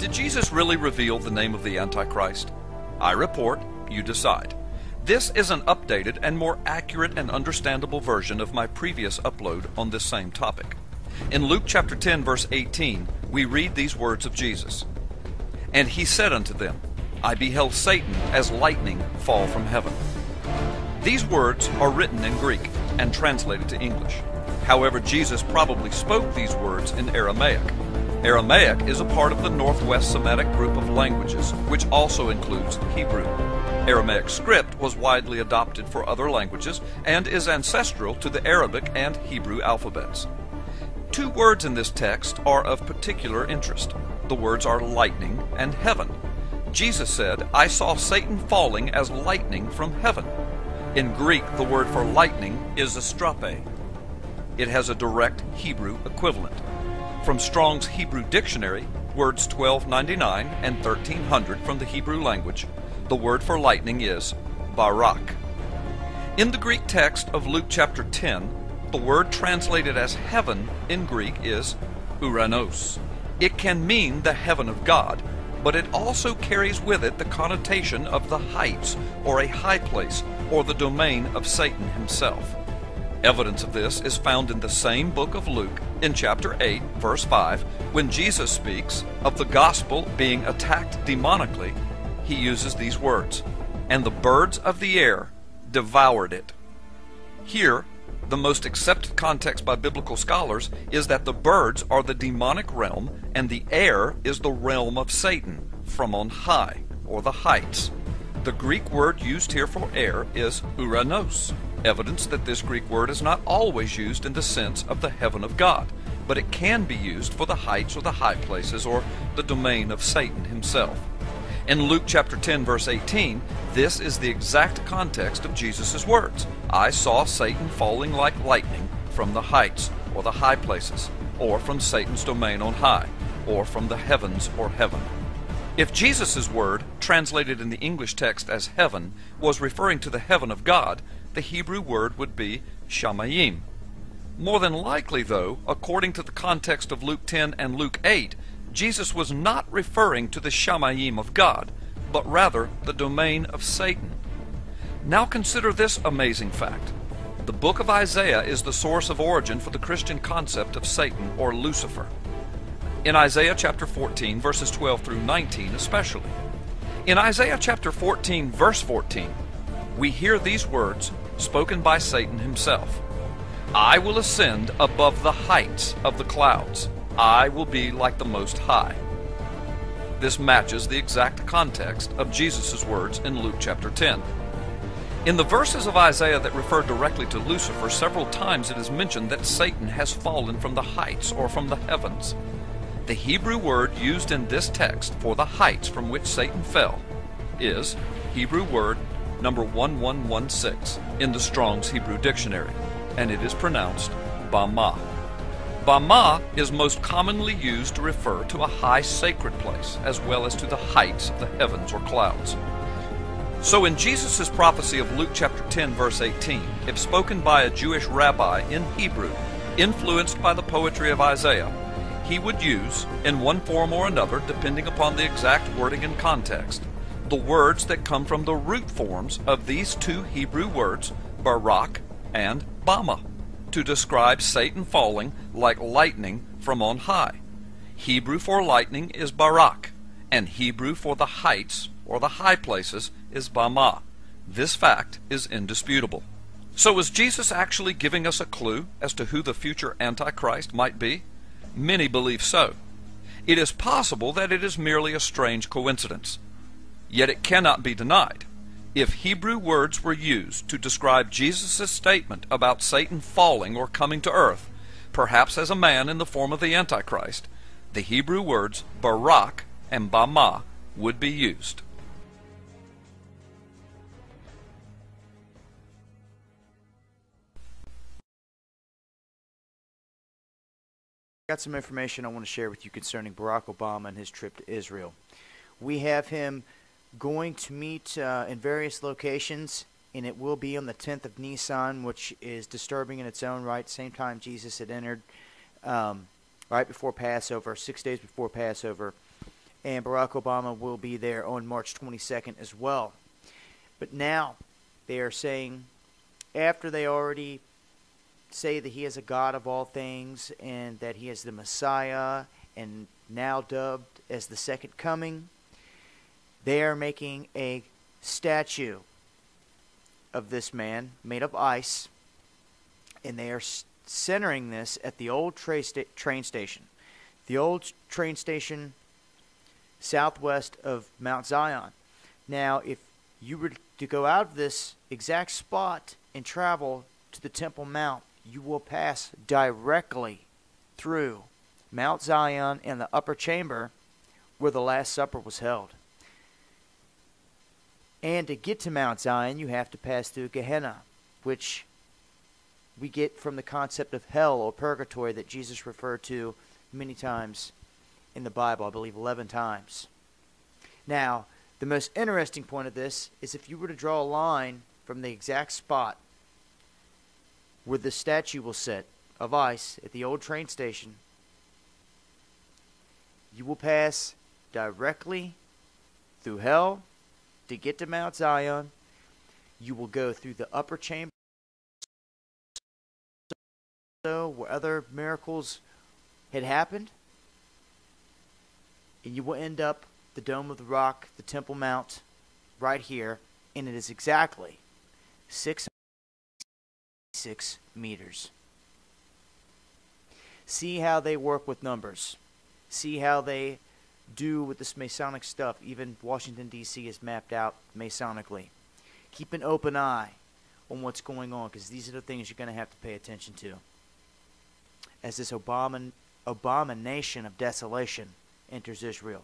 Did Jesus really reveal the name of the Antichrist? I report, you decide. This is an updated and more accurate and understandable version of my previous upload on this same topic. In Luke chapter 10 verse 18, we read these words of Jesus. And he said unto them, I beheld Satan as lightning fall from heaven. These words are written in Greek and translated to English. However, Jesus probably spoke these words in Aramaic. Aramaic is a part of the Northwest Semitic group of languages, which also includes Hebrew. Aramaic script was widely adopted for other languages and is ancestral to the Arabic and Hebrew alphabets. Two words in this text are of particular interest. The words are lightning and heaven. Jesus said, I saw Satan falling as lightning from heaven. In Greek, the word for lightning is astrape. It has a direct Hebrew equivalent. From Strong's Hebrew Dictionary, words 1299 and 1300 from the Hebrew language, the word for lightning is barak. In the Greek text of Luke chapter 10, the word translated as heaven in Greek is uranos. It can mean the heaven of God, but it also carries with it the connotation of the heights, or a high place, or the domain of Satan himself. Evidence of this is found in the same book of Luke, in chapter 8, verse 5, when Jesus speaks of the gospel being attacked demonically. He uses these words, and the birds of the air devoured it. Here, the most accepted context by biblical scholars is that the birds are the demonic realm, and the air is the realm of Satan, from on high, or the heights. The Greek word used here for air is uranos, evidence that this Greek word is not always used in the sense of the heaven of God, but it can be used for the heights or the high places, or the domain of Satan himself. In Luke chapter 10 verse 18, this is the exact context of Jesus' words. I saw Satan falling like lightning from the heights, or the high places, or from Satan's domain on high, or from the heavens or heaven. If Jesus' word, translated in the English text as heaven, was referring to the heaven of God, the Hebrew word would be shamayim. More than likely, though, according to the context of Luke 10 and Luke 8, Jesus was not referring to the shamayim of God, but rather the domain of Satan. Now consider this amazing fact. The book of Isaiah is the source of origin for the Christian concept of Satan or Lucifer. In Isaiah chapter 14, verses 12 through 19 especially. In Isaiah chapter 14, verse 14, we hear these words spoken by Satan himself. I will ascend above the heights of the clouds. I will be like the Most High. This matches the exact context of Jesus' words in Luke chapter 10. In the verses of Isaiah that refer directly to Lucifer, several times it is mentioned that Satan has fallen from the heights or from the heavens. The Hebrew word used in this text for the heights from which Satan fell is Hebrew word number 1116 in the Strong's Hebrew Dictionary, and it is pronounced Bama. Bama is most commonly used to refer to a high sacred place, as well as to the heights of the heavens or clouds. So in Jesus' prophecy of Luke chapter 10 verse 18, if spoken by a Jewish rabbi in Hebrew, influenced by the poetry of Isaiah, he would use, in one form or another, depending upon the exact wording and context, the words that come from the root forms of these two Hebrew words, barak and bama, to describe Satan falling like lightning from on high. Hebrew for lightning is barak, and Hebrew for the heights or the high places is bama. This fact is indisputable. So is Jesus actually giving us a clue as to who the future Antichrist might be? Many believe so. It is possible that it is merely a strange coincidence. Yet it cannot be denied. If Hebrew words were used to describe Jesus' statement about Satan falling or coming to earth, perhaps as a man in the form of the Antichrist, the Hebrew words barak and bama would be used. Got some information I want to share with you concerning Barack Obama and his trip to Israel. We have him going to meet in various locations, and it will be on the 10th of Nisan, which is disturbing in its own right. Same time Jesus had entered right before Passover, 6 days before Passover. and Barack Obama will be there on March 22nd as well. But now they are saying, after they already say that he is a God of all things and that he is the Messiah and now dubbed as the second coming, they are making a statue of this man made of ice, and they are centering this at the old train station. The old train station southwest of Mount Zion. Now, if you were to go out of this exact spot and travel to the Temple Mount, you will pass directly through Mount Zion and the upper chamber where the Last Supper was held. And to get to Mount Zion, you have to pass through Gehenna, which we get from the concept of hell or purgatory that Jesus referred to many times in the Bible, I believe 11 times. Now, the most interesting point of this is if you were to draw a line from the exact spot where the statue will sit of ice at the old train station, you will pass directly through hell to get to Mount Zion. You will go through the upper chamber where other miracles had happened, and you will end up the Dome of the Rock, the Temple Mount, right here, and it is exactly 6 meters. See how they work with numbers. See how they do with this Masonic stuff. Even Washington, D.C. is mapped out Masonically. Keep an open eye on what's going on, because these are the things you're going to have to pay attention to as this abomination of desolation enters Israel.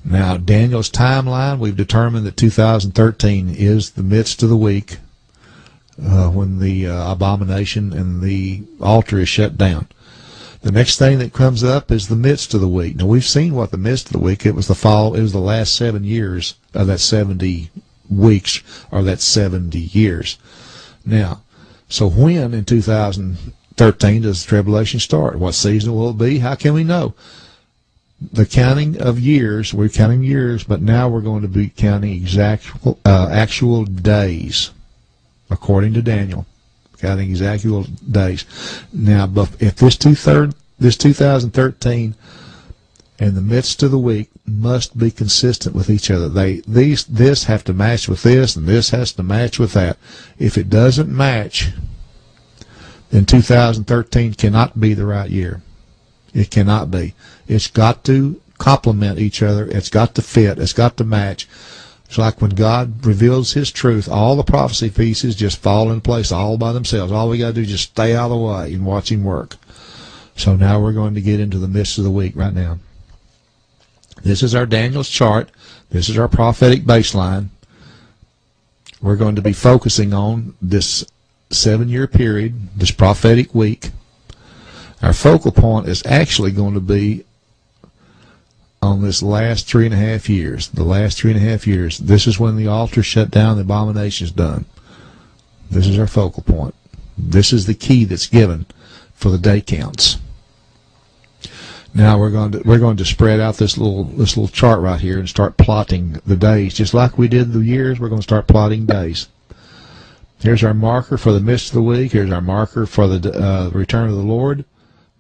Now, Daniel's timeline, we've determined that 2013 is the midst of the week when the abomination and the altar is shut down. The next thing that comes up is the midst of the week. Now, we've seen what the midst of the week, it was the last 7 years of that 70 weeks, or that 70 years. Now, so when in 2013 does the tribulation start? What season will it be? How can we know? The counting of years, we're counting years, but now we're going to be counting actual days, according to Daniel, counting actual days. Now, but if this 2013 and the midst of the week must be consistent with each other. This have to match with this, and this has to match with that. If it doesn't match, then 2013 cannot be the right year. It cannot be. It's got to complement each other. It's got to fit. It's got to match. It's like when God reveals His truth, all the prophecy pieces just fall in place all by themselves. All we got to do is just stay out of the way and watch Him work. So now we're going to get into the midst of the week right now. This is our Daniel's chart. This is our prophetic baseline. We're going to be focusing on this 7-year period, this prophetic week. Our focal point is actually going to be on this last 3.5 years. The last 3.5 years. This is when the altar shut down, the abomination is done. This is our focal point. This is the key that's given for the day counts. Now we're going to spread out this little chart right here and start plotting the days, just like we did the years. We're going to start plotting days. Here's our marker for the midst of the week. Here's our marker for the return of the Lord,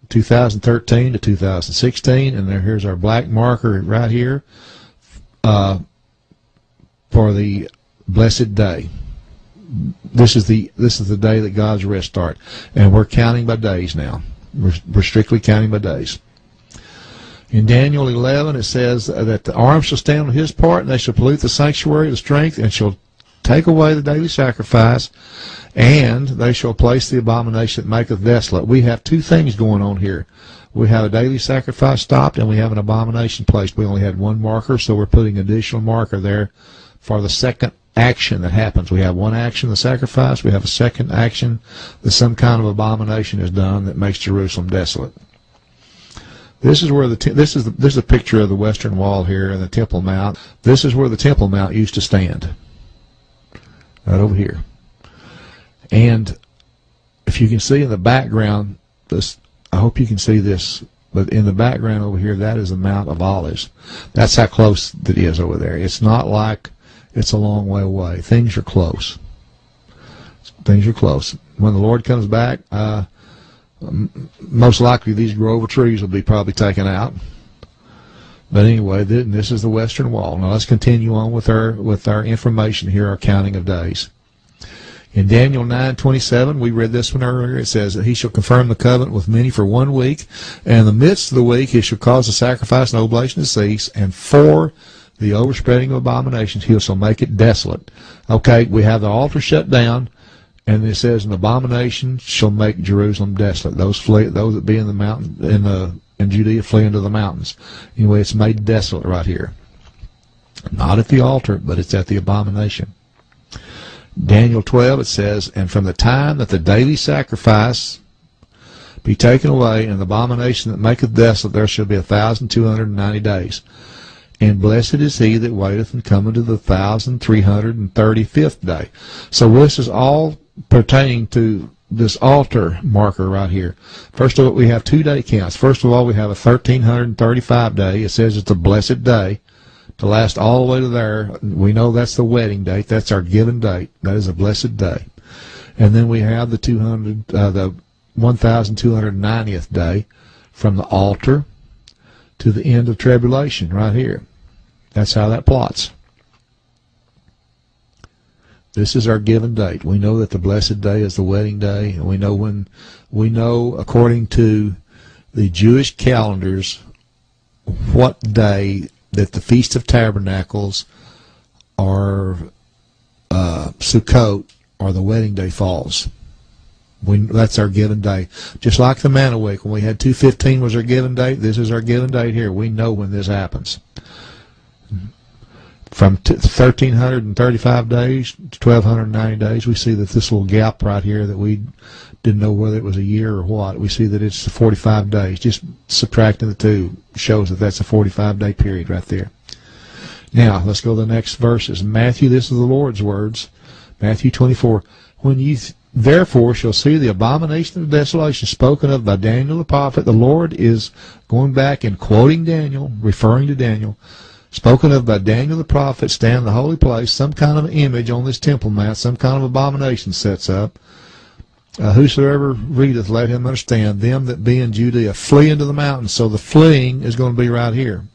2013 to 2016, and here's our black marker right here for the blessed day. This is the day that God's rest starts, and we're counting by days now. We're strictly counting by days. In Daniel 11, it says that the arm shall stand on his part, and they shall pollute the sanctuary of the strength, and shall take away the daily sacrifice, and they shall place the abomination that maketh desolate. We have two things going on here. We have a daily sacrifice stopped, and we have an abomination placed. We only had one marker, so we're putting an additional marker there for the second action that happens. We have one action, the sacrifice. We have a second action that some kind of abomination is done that makes Jerusalem desolate. This is where this is a picture of the Western Wall here and the Temple Mount. This is where the Temple Mount used to stand, right over here. And if you can see in the background, this, I hope you can see this, but in the background over here, that is the Mount of Olives. That's how close it is over there. It's not like it's a long way away. Things are close. Things are close. When the Lord comes back, most likely these grove of trees will be probably taken out. But anyway, this is the Western Wall. Now let's continue on with our information here, our counting of days. In Daniel 9:27, we read this one earlier. It says that he shall confirm the covenant with many for 1 week, and in the midst of the week he shall cause the sacrifice and oblation to cease, and for the overspreading of abominations he shall make it desolate. Okay, we have the altar shut down, and it says an abomination shall make Jerusalem desolate. Those that be in the mountain in Judea flee into the mountains. Anyway, it's made desolate right here. Not at the altar, but it's at the abomination. Daniel 12, it says, and from the time that the daily sacrifice be taken away, and the abomination that maketh desolate, there shall be 1,290 days. And blessed is he that waiteth and cometh to the 1,335th day. So this is all pertaining to this altar marker right here. First of all, we have 2 day counts. First of all, we have a 1,335 day. It says it's a blessed day to last all the way to there. We know that's the wedding date. That's our given date. That is a blessed day. And then we have the 1,290th day from the altar to the end of tribulation right here. That's how that plots. This is our given date. We know that the blessed day is the wedding day, and we know according to the Jewish calendars what day that the Feast of Tabernacles or Sukkot or the wedding day falls. That's our given day. Just like the Manna Week, when we had 2/15 was our given date, this is our given date here. We know when this happens. From 1,335 days to 1,290 days, we see that this little gap right here that we didn't know whether it was a year or what, we see that it's 45 days. Just subtracting the two shows that that's a 45-day period right there. Now, let's go to the next verses. Matthew, this is the Lord's words. Matthew 24. When ye therefore shall see the abomination of desolation spoken of by Daniel the prophet, the Lord is going back and quoting Daniel, referring to Daniel, spoken of by Daniel the prophet, stand in the holy place, some kind of image on this temple mount, some kind of abomination sets up. Whosoever readeth, let him understand. Them that be in Judea flee into the mountains. So the fleeing is going to be right here.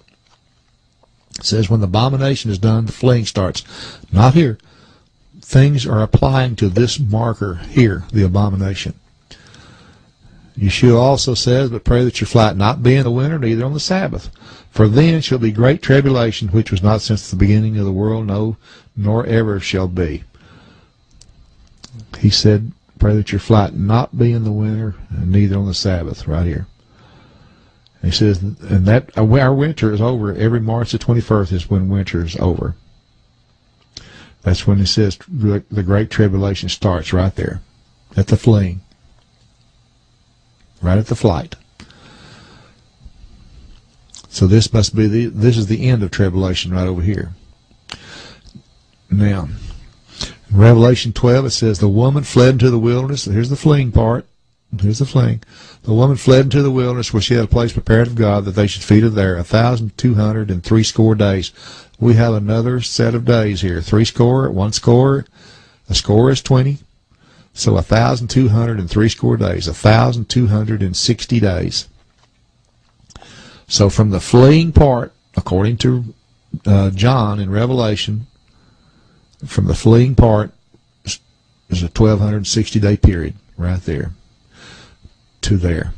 It says when the abomination is done, the fleeing starts. Not here. Things are applying to this marker here, the abomination. Yeshua also says, but pray that your flight not be in the winter, neither on the Sabbath. For then shall be great tribulation, which was not since the beginning of the world, no, nor ever shall be. He said, pray that your flight not be in the winter, and neither on the Sabbath, right here. He says, and that our winter is over. Every March the 21st is when winter is over. That's when it says the Great Tribulation starts, right there, at the fleeing, right at the flight. So this is the end of tribulation right over here. Now, in Revelation 12 it says, the woman fled into the wilderness. Here's the fleeing part. Here's the fleeing. The woman fled into the wilderness where she had a place prepared of God that they should feed her there 1,260 days. We have another set of days here. 60, 1 score. A score is 20. So 1,260 days. 1,260 days. So from the fleeing part, according to John in Revelation, from the fleeing part is a 1,260-day period right there to there,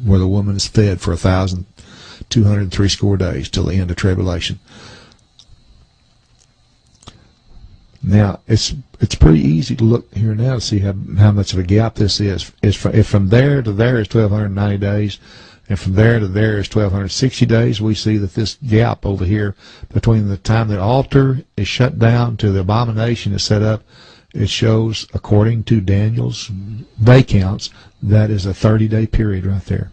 where the woman is fed for 1,260 days till the end of tribulation. Now it's pretty easy to look here now to see how much of a gap this is. If from there to there is 1,290 days, and from there to there is 1,260 days, we see that this gap over here between the time the altar is shut down to the abomination is set up, it shows, according to Daniel's day counts, that is a 30-day period right there.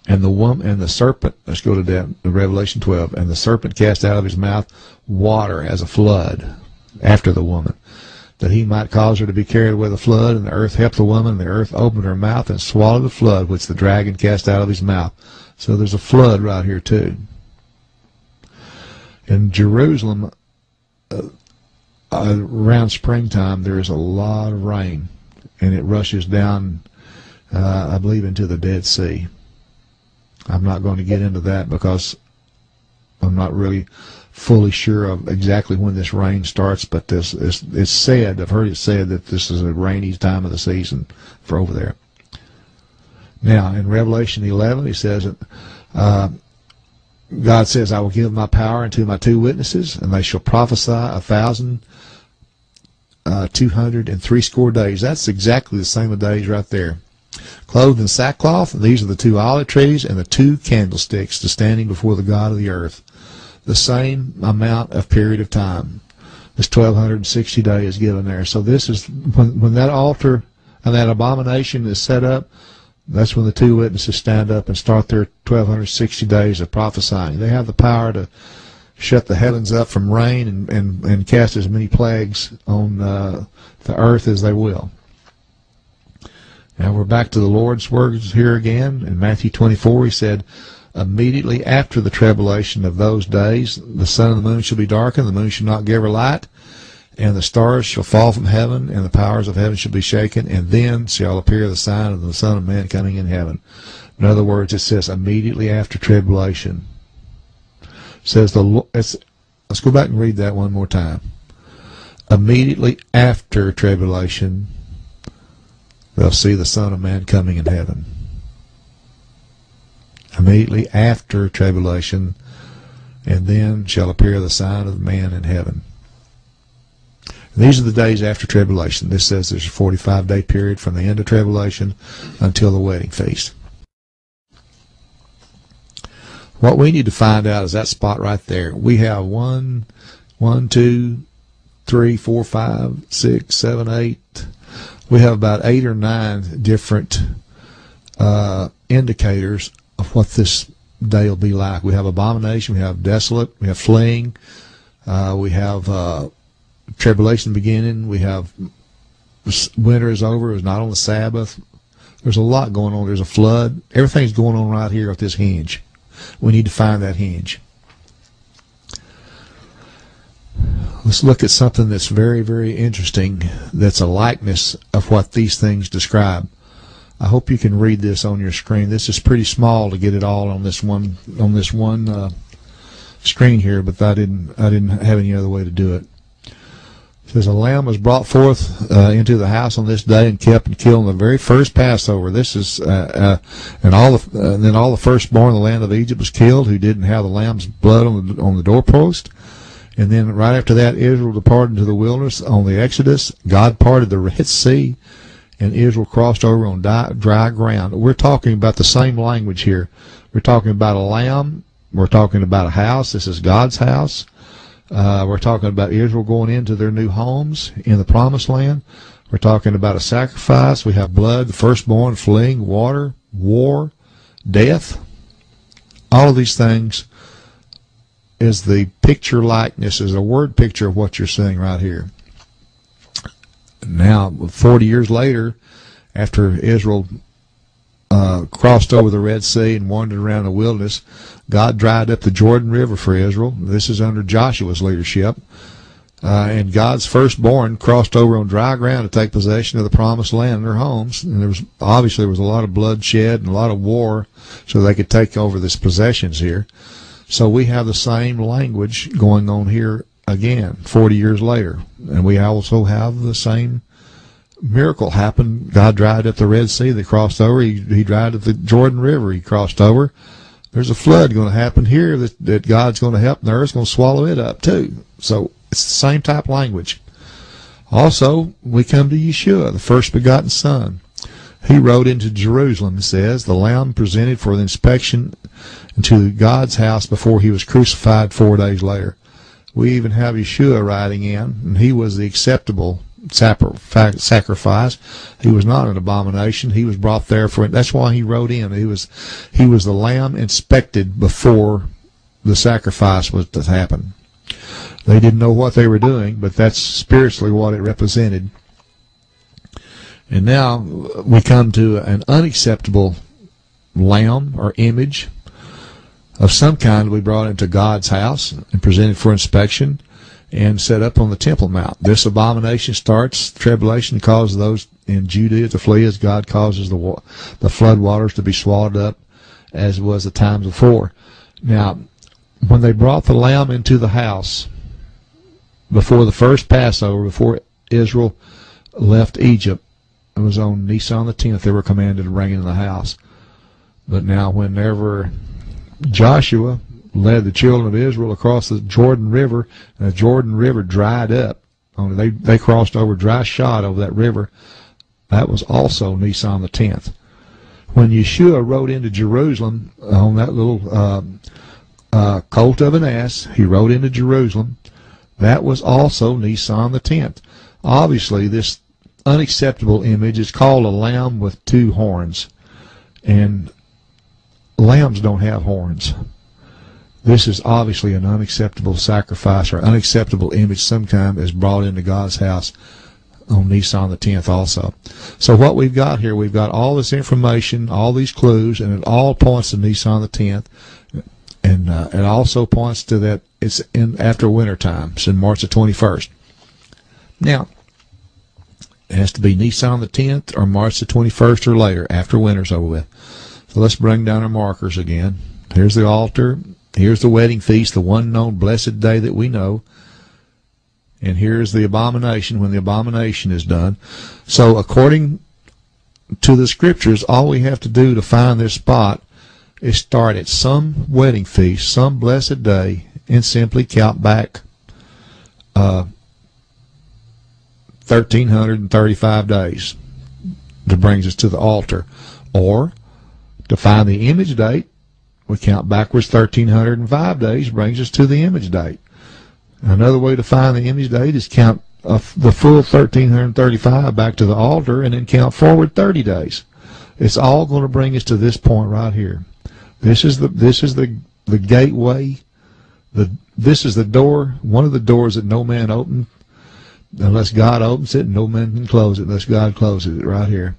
And the serpent, let's go to that, Revelation 12, and the serpent cast out of his mouth water as a flood after the woman, that he might cause her to be carried away the flood, and the earth helped the woman, and the earth opened her mouth and swallowed the flood which the dragon cast out of his mouth. So there's a flood right here too. In Jerusalem, around springtime, there is a lot of rain, and it rushes down, I believe, into the Dead Sea. I'm not going to get into that because I'm not really fully sure of exactly when this rain starts, but it's said, I've heard it said that this is a rainy time of the season for over there. Now, in Revelation 11, he says, God says, I will give my power unto my 2 witnesses, and they shall prophesy 1,260 days. That's exactly the same of days right there. Clothed in sackcloth, these are the 2 olive trees and the 2 candlesticks to standing before the God of the earth. The same amount of period of time. This 1,260 day is given there. So this is when that altar and that abomination is set up. That's when the 2 witnesses stand up and start their 1,260 days of prophesying. They have the power to shut the heavens up from rain and cast as many plagues on the earth as they will. Now we're back to the Lord's words here again. In Matthew 24, he said, immediately after the tribulation of those days, the sun and the moon shall be darkened, the moon shall not give her light, and the stars shall fall from heaven, and the powers of heaven shall be shaken, and then shall appear the sign of the Son of Man coming in heaven. In other words, it says immediately after tribulation. It says let's go back and read that one more time. Immediately after tribulation, they'll see the Son of Man coming in heaven. Immediately after tribulation, and then shall appear the sign of man in heaven. And these are the days after tribulation. This says there's a 45-day period from the end of tribulation until the wedding feast. What we need to find out is that spot right there. We have 1, 2, 3, 4, 5, 6, 7, 8. We have about 8 or 9 different indicators of what this day will be like. We have abomination, we have desolate, we have fleeing, we have tribulation beginning, we have winter is over, it's not on the Sabbath. There's a lot going on. There's a flood. Everything's going on right here at this hinge. We need to find that hinge. Let's look at something that's very, very interesting, that's a likeness of what these things describe. I hope you can read this on your screen. This is pretty small to get it all on this one screen here, but I didn't have any other way to do it. It says, a lamb was brought forth into the house on this day and kept and killed on the very first Passover. This is and then all the firstborn of the land of Egypt was killed, who didn't have the lamb's blood on the doorpost. And then right after that, Israel departed into the wilderness. On the Exodus, God parted the Red Sea, and Israel crossed over on dry ground. We're talking about the same language here. We're talking about a lamb. We're talking about a house. This is God's house. We're talking about Israel going into their new homes in the Promised Land. We're talking about a sacrifice. We have blood, the firstborn, fleeing, water, war, death. All of these things is the picture likeness, is a word picture of what you're seeing right here. Now, 40 years later, after Israel crossed over the Red Sea and wandered around the wilderness, God dried up the Jordan River for Israel. This is under Joshua's leadership. And God's firstborn crossed over on dry ground to take possession of the Promised Land in their homes. And there was a lot of bloodshed and a lot of war so they could take over these possessions here. So we have the same language going on here again 40 years later. And we also have the same miracle happen. God dried up the Red Sea. They crossed over. He dried up the Jordan River. He crossed over. There's a flood going to happen here that God's going to help, and the earth's going to swallow it up too. So it's the same type of language. Also, we come to Yeshua, the first begotten Son. He rode into Jerusalem, it says, the Lamb presented for the inspection into God's house before he was crucified 4 days later. We even have Yeshua riding in, and he was the acceptable sacrifice. He was not an abomination. He was brought there for it. That's why he rode in. He was the lamb inspected before the sacrifice was to happen. They didn't know what they were doing, but that's spiritually what it represented. And now we come to an unacceptable lamb or image of some kind we brought into God's house and presented for inspection and set up on the Temple Mount. This abomination starts, tribulation causes those in Judea to flee as God causes the flood waters to be swallowed up as was the times before. Now, when they brought the lamb into the house before the first Passover, before Israel left Egypt, it was on Nisan the 10th they were commanded to bring it in the house. But now whenever Joshua led the children of Israel across the Jordan River, and the Jordan River dried up, they crossed over dry shod over that river, that was also Nisan the 10th. When Yeshua rode into Jerusalem on that little colt of an ass, he rode into Jerusalem, that was also Nisan the 10th. Obviously, this unacceptable image is called a lamb with two horns, and lambs don't have horns. This is obviously an unacceptable sacrifice or unacceptable image some kind is brought into God's house on Nisan the 10th also. So what we've got here, we've got all this information, all these clues, and it all points to Nisan the 10th. And it also points to that it's in after winter time. It's in March the 21st. Now, it has to be Nisan the 10th or March the 21st or later, after winter's over with. So let's bring down our markers again. Here's the altar. Here's the wedding feast, the one known blessed day that we know. And here's the abomination when the abomination is done. So according to the scriptures, all we have to do to find this spot is start at some wedding feast, some blessed day, and simply count back 1,335 days. That brings us to the altar. Or, to find the image date, we count backwards 1,305 days, brings us to the image date. Another way to find the image date is count the full 1,335 back to the altar and then count forward 30 days. It's all going to bring us to this point right here. This is the gateway. This is the door, one of the doors that no man opened unless God opens it, and no man can close it unless God closes it right here.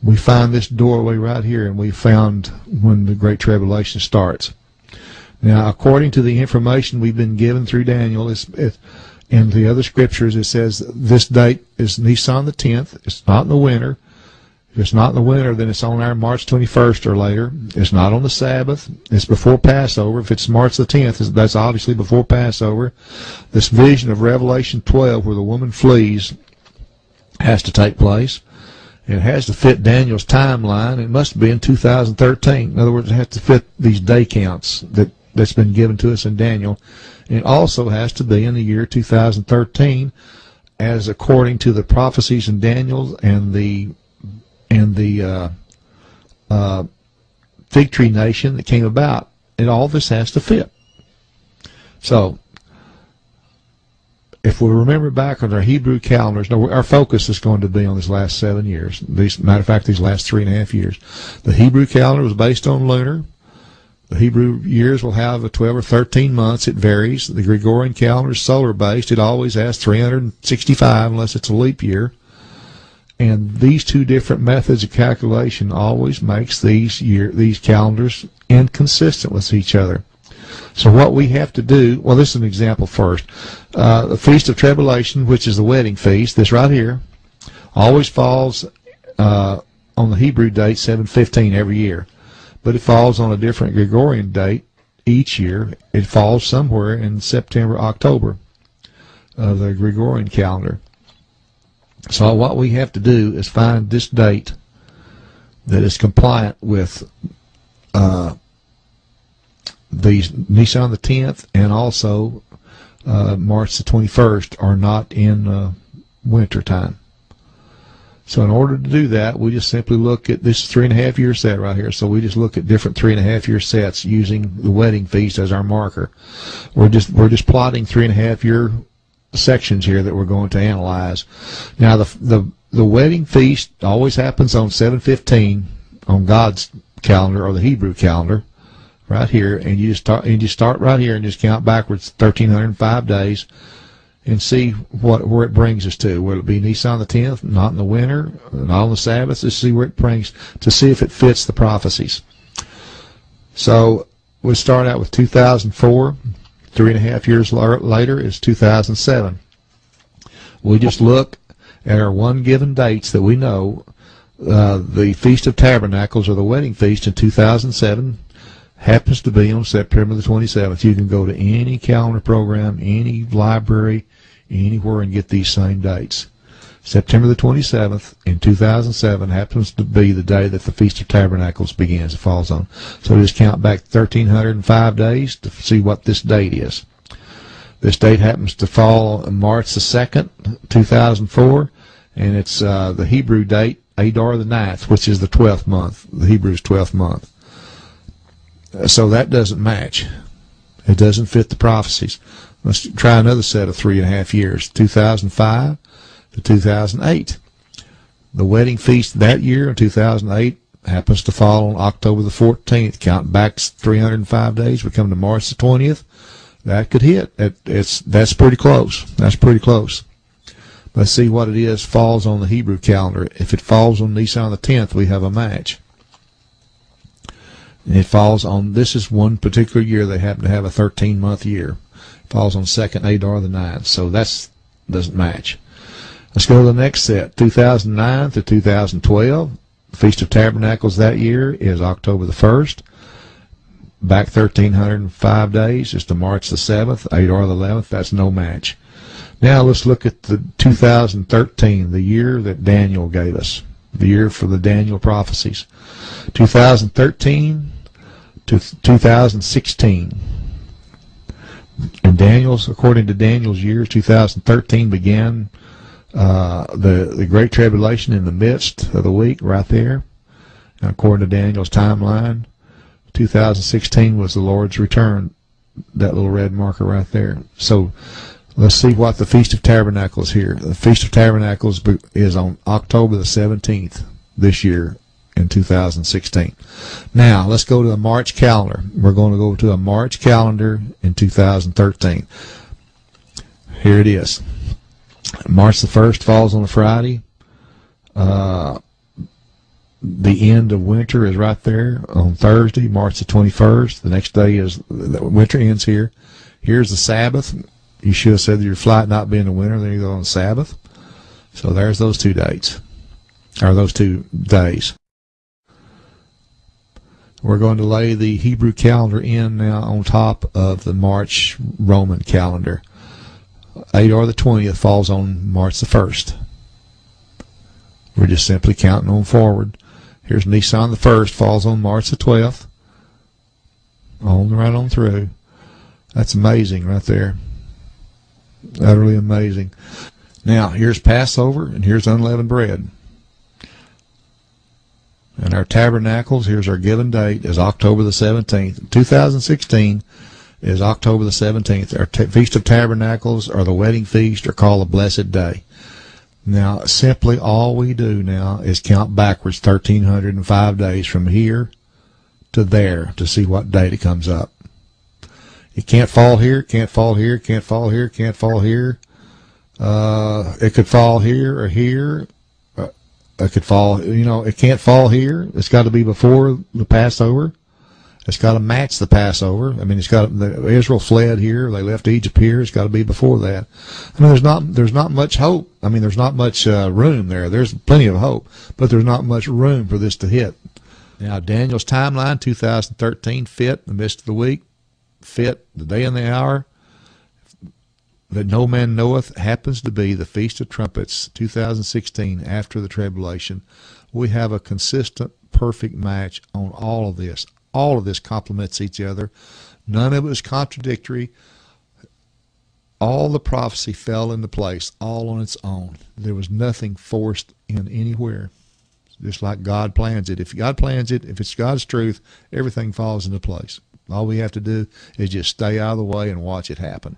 We find this doorway right here, and we found when the Great Tribulation starts. Now, according to the information we've been given through Daniel and the other scriptures, it says this date is Nisan the 10th. It's not in the winter. If it's not in the winter, then it's on our March 21st or later. It's not on the Sabbath. It's before Passover. If it's March the 10th, that's obviously before Passover. This vision of Revelation 12 where the woman flees has to take place. It has to fit Daniel's timeline. It must be in 2013. In other words, it has to fit these day counts that that's been given to us in Daniel. It also has to be in the year 2013, as according to the prophecies in Daniel and the fig tree nation that came about. And all this has to fit. So, if we remember back on our Hebrew calendars, now our focus is going to be on these last 7 years. Matter of fact, these last 3.5 years. The Hebrew calendar was based on lunar. The Hebrew years will have a 12 or 13 months. It varies. The Gregorian calendar is solar-based. It always has 365 unless it's a leap year. And these two different methods of calculation always makes these calendars inconsistent with each other. So what we have to do, well, this is an example first. The Feast of Tribulation, which is the wedding feast, this right here, always falls on the Hebrew date 7/15 every year. But it falls on a different Gregorian date each year. It falls somewhere in September, October of the Gregorian calendar. So what we have to do is find this date that is compliant with these Nisan the 10th and also March the 21st are not in winter time. So in order to do that, we just simply look at this 3.5 year set right here. So we just look at different 3.5 year sets using the wedding feast as our marker. We're just plotting 3.5 year sections here that we're going to analyze. Now the wedding feast always happens on 7/15 on God's calendar or the Hebrew calendar, right here, and you just start right here and just count backwards 1,305 days and see where it brings us to. Will it be Nisan the 10th, not in the winter, not on the Sabbath? Let's see where it brings, to see if it fits the prophecies. So we'll start out with 2004. 3.5 years later is 2007. We just look at our one given dates that we know. The Feast of Tabernacles, or the wedding feast in 2007, happens to be on September the 27th. You can go to any calendar program, any library, anywhere, and get these same dates. September the 27th in 2007 happens to be the day that the Feast of Tabernacles begins. It falls on. So just count back 1,305 days to see what this date is. This date happens to fall on March the 2nd, 2004, and it's the Hebrew date, Adar the 9th, which is the 12th month, the Hebrew's 12th month. So that doesn't match. It doesn't fit the prophecies. Let's try another set of 3.5 years, 2005 to 2008. The wedding feast that year in 2008 happens to fall on October the 14th. Count back 305 days. We come to March the 20th. That could hit. That's pretty close. That's pretty close. Let's see what it is. Falls on the Hebrew calendar. If it falls on Nisan the 10th, we have a match. And it falls on, this is one particular year they happen to have a 13-month year. It falls on 2nd Adar the 9th. So that doesn't match. Let's go to the next set, 2009 to 2012. The Feast of Tabernacles that year is October the 1st. Back 1,305 days is to March the 7th, Adar the 11th. That's no match. Now let's look at the 2013, the year that Daniel gave us, the year for the Daniel prophecies. 2013 to 2016. And according to Daniel's years, 2013 began the Great Tribulation in the midst of the week, right there. And according to Daniel's timeline, 2016 was the Lord's return, that little red marker right there. So let's see what the Feast of Tabernacles here. The Feast of Tabernacles is on October the 17th this year in 2016. Now let's go to the March calendar. We're going to go to a March calendar in 2013. Here it is. March the 1st falls on a Friday. The end of winter is right there on Thursday, March the 21st. The next day is, the winter ends here. Here's the Sabbath. You should have said that your flight not being in winter, then you go on Sabbath. So there's those 2 dates, or those 2 days. We're going to lay the Hebrew calendar in now on top of the March Roman calendar. Adar the 20th falls on March the 1st. We're just simply counting on forward. Here's Nisan the 1st falls on March the 12th. right on through. That's amazing right there. Utterly amazing. Now, here's Passover, and here's unleavened bread. And our tabernacles, here's our given date, is October the 17th. 2016 is October the 17th. Our Feast of Tabernacles, or the wedding feast, are called the Blessed Day. Now, simply all we do now is count backwards 1,305 days from here to there to see what date it comes up. It can't fall here, can't fall here, can't fall here, can't fall here. It could fall here or here. It could fall, it can't fall here. It's got to be before the Passover. It's got to match the Passover. I mean, Israel fled here. They left Egypt here. It's got to be before that. I mean, there's not much hope. I mean, there's not much room there. There's plenty of hope, but there's not much room for this to hit. Now, Daniel's timeline, 2013, fit in the midst of the week, fit the day and the hour that no man knoweth, happens to be the Feast of Trumpets, 2016, after the tribulation. We have a consistent, perfect match on all of this. All of this complements each other. None of it is contradictory. All the prophecy fell into place, all on its own. There was nothing forced in anywhere. Just like God plans it. If God plans it, if it's God's truth, everything falls into place. All we have to do is just stay out of the way and watch it happen.